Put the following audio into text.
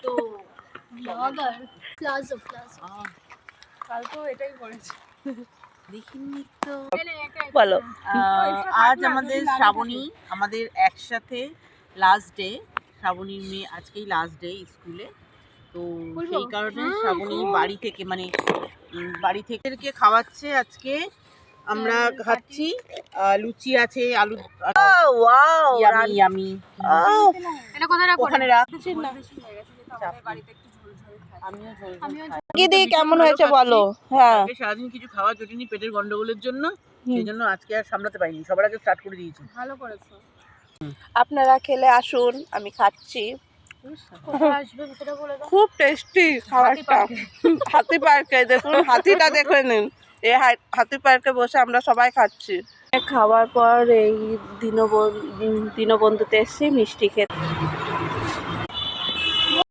তো blogger palazzo কাল তো এটাই করেছি। দেখিনি তো। বলো আজ আমাদের শ্রাবণী, আমাদের একসাথে লাস্ট ডে। শ্রাবণীর মেয়ে আজকেই লাস্ট ডে স্কুলে, তো সেই কারণে শ্রাবণী বাড়ি থেকে মানে বাড়ি থেকে খাওয়াচ্ছে। আজকে আমরা খাচ্ছি লুচি আছে, আলু। Wow yummy yummy. এটা কোথায় রাখো? ওখানে রাখ। দিদি কেমন হয়েছে বলো? হ্যাঁ, সারাদিন কিছু খাওয়া জুটিনি পেটের গন্ডগোলের জন্য, সেই জন্য আজকে আর সামলাতে পারিনি, সবার আগে স্টার্ট করে দিয়েছি। ভালো করেছো। আপনারা খেলে আসুন, আমি খাচ্ছি। কোথায় আসবে সেটা বলে দাও। খুব টেস্টি খাবারটা। হাতি পার্কে দেখুন, হাতিটা দেখে নিন। এই হাতি পার্কে বসে আমরা সবাই খাচ্ছি। খাওয়ার পর এই দীনবন্ধুতে এসেছি মিষ্টি খেতে।